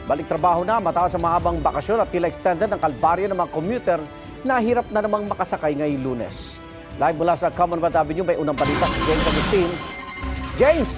Balik trabaho na matapos ang mahabang bakasyon at tila extended ng kalbaryo ng mga commuter na hirap na namang makasakay ngayong Lunes. Live mula sa Commonwealth Avenue, may unang balita si James Agustin. James!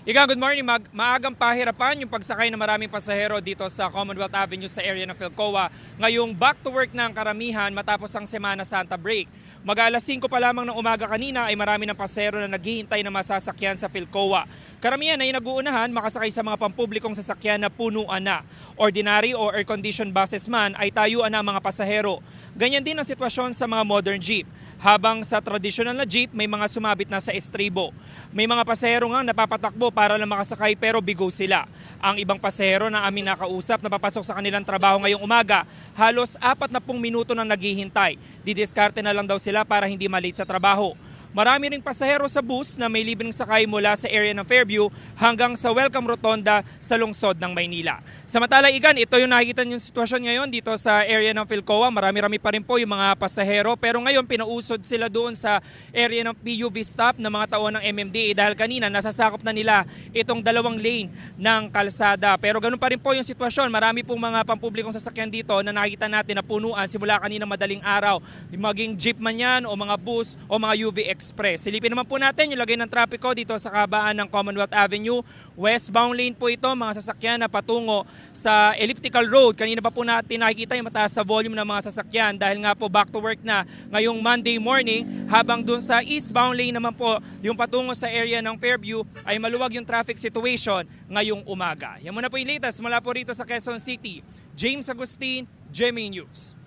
Good morning. Maagang pahirapan yung pagsakay ng maraming pasahero dito sa Commonwealth Avenue sa area ng Philcoa. Ngayong back to work na ang karamihan matapos ang Semana Santa break. Mag-alas 5 pa lamang ng umaga kanina ay marami ng pasahero na naghihintay na masasakyan sa Philcoa. Karamihan ay nag-uunahan makasakay sa mga pampublikong sasakyan na punuan na. Ordinary o air-conditioned buses man ay tayuan na ang mga pasahero. Ganyan din ang sitwasyon sa mga modern jeep. Habang sa traditional na jeep, may mga sumabit na sa estribo. May mga pasahero nga napapatakbo para lang makasakay pero bigo sila. Ang ibang pasahero na aming nakausap na papasok sa kanilang trabaho ngayong umaga, halos 40 minuto nang naghihintay. Didiskarte na lang daw sila para hindi malate sa trabaho. Marami ring pasahero sa bus na may libreng sakay mula sa area ng Fairview hanggang sa Welcome Rotonda sa lungsod ng Maynila. Samantala, Igan, ito yung nakikita niyong sitwasyon ngayon dito sa area ng Philcoa. Marami-rami pa rin po yung mga pasahero pero ngayon pinausod sila doon sa area ng PUV stop ng mga tao ng MMDA dahil kanina nasasakop na nila itong 2 lane ng kalsada. Pero ganun pa rin po yung sitwasyon. Marami pong mga pampublikong sasakyan dito na nakikita natin na punuan simula kanina madaling araw. Maging jeep man yan o mga bus o mga UV Express. Silipin naman po natin yung lagay ng trapiko dito sa kabaan ng Commonwealth Avenue. Westbound lane po ito, mga sasakyan na patungo sa Elliptical Road. Kanina pa po natin nakikita yung mataas sa volume ng mga sasakyan dahil nga po back to work na ngayong Monday morning. Habang dun sa eastbound lane naman po, yung patungo sa area ng Fairview ay maluwag yung traffic situation ngayong umaga. Yan muna po yung latest mula po rito sa Quezon City. James Agustin, GMA News.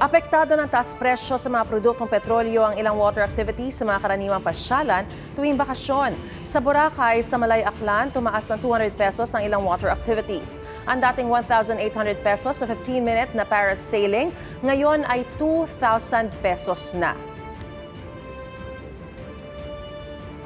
Apektado ng taas presyo sa mga produktong petrolyo ang ilang water activities sa mga karaniwang pasyalan tuwing bakasyon. Sa Boracay, sa Malay Aklan, tumaas ng 200 pesos ang ilang water activities. Ang dating 1,800 pesos sa 15-minute na parasailing, ngayon ay 2,000 pesos na.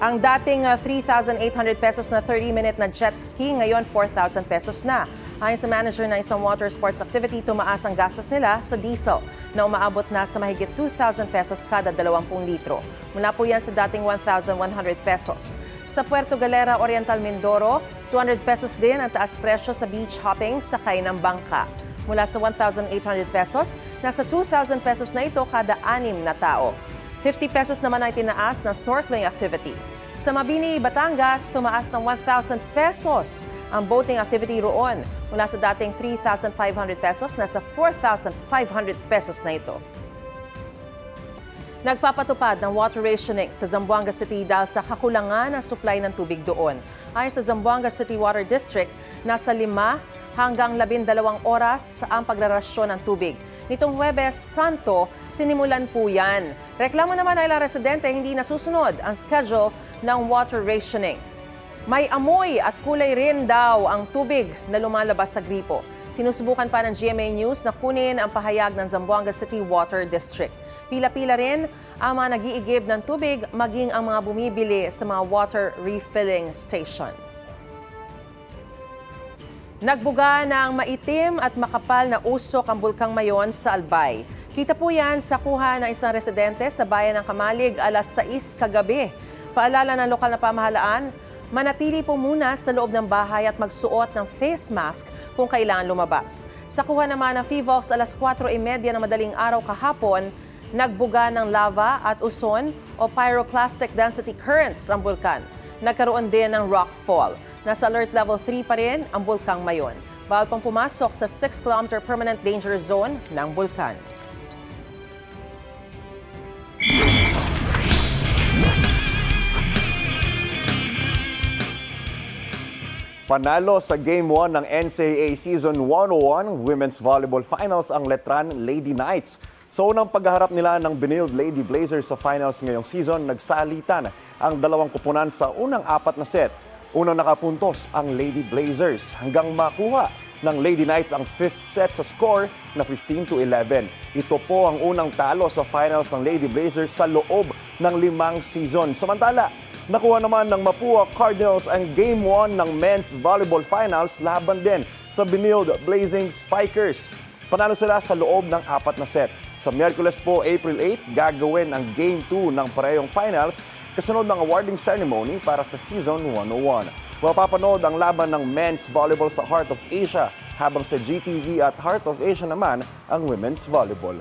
Ang dating 3,800 pesos na 30-minute na jet ski, ngayon 4,000 pesos na. Ayon sa manager ng isang water sports activity, tumaas ang gastos nila sa diesel na umaabot na sa mahigit 2,000 pesos kada 20 litro. Mula po yan sa dating 1,100 pesos. Sa Puerto Galera, Oriental Mindoro, 200 pesos din ang taas presyo sa beach hopping sakay ng bangka. Mula sa 1,800 pesos, nasa 2,000 pesos na ito kada 6 na tao. 50 pesos naman ay tinaas ng snorkeling activity. Sa Mabini, Batangas, tumaas ng 1,000 pesos ang boating activity roon. Mula sa dating 3,500 pesos, nasa 4,500 pesos na ito. Nagpapatupad ng water rationing sa Zamboanga City dahil sa kakulangan ng supply ng tubig doon. Ayon sa Zamboanga City Water District, nasa 5 hanggang 12 oras ang pagrarasyon ng tubig. Nitong Huwebes Santo, sinimulan po yan. Reklamo naman ng ilang residente hindi nasusunod ang schedule ng water rationing. May amoy at kulay rin daw ang tubig na lumalabas sa gripo. Sinusubukan pa ng GMA News na kunin ang pahayag ng Zamboanga City Water District. Pila-pila rin ang mga nag-iigib ng tubig maging ang mga bumibili sa mga water refilling station. Nagbuga ng maitim at makapal na usok ang Bulkang Mayon sa Albay. Kita po yan sa kuha ng isang residente sa bayan ng Kamalig alas 6 kagabi. Paalala ng lokal na pamahalaan, manatili po muna sa loob ng bahay at magsuot ng face mask kung kailangan lumabas. Sa kuha naman ng PHIVOLCS alas 4:30 ng madaling araw kahapon, nagbuga ng lava at uson o pyroclastic density currents ang bulkan. Nagkaroon din ng rockfall. Nasa alert level 3 pa rin ang Bulkang Mayon. Bawal pang pumasok sa 6-kilometer permanent danger zone ng bulkan. Panalo sa Game 1 ng NCAA Season 101 Women's Volleyball Finals ang Letran Lady Knights. Sa unang paghaharap nila ng Benilde Lady Blazers sa finals ngayong season, nagsalitan ang dalawang kupunan sa unang 4 na set. Unang nakapuntos ang Lady Blazers hanggang makuha ng Lady Knights ang 5th set sa score na 15-11. Ito po ang unang talo sa finals ng Lady Blazers sa loob ng 5 season. Samantala, nakuha naman ng Mapua Cardinals ang Game 1 ng Men's Volleyball Finals laban din sa Benilde Blazing Spikers. Panalo sila sa loob ng 4 na set. Sa Miyerkules po, April 8, gagawin ang Game 2 ng parehong finals kasunod ng awarding ceremony para sa Season 101. Mapapanood ang laban ng men's volleyball sa Heart of Asia, habang sa GTV at Heart of Asia naman ang women's volleyball.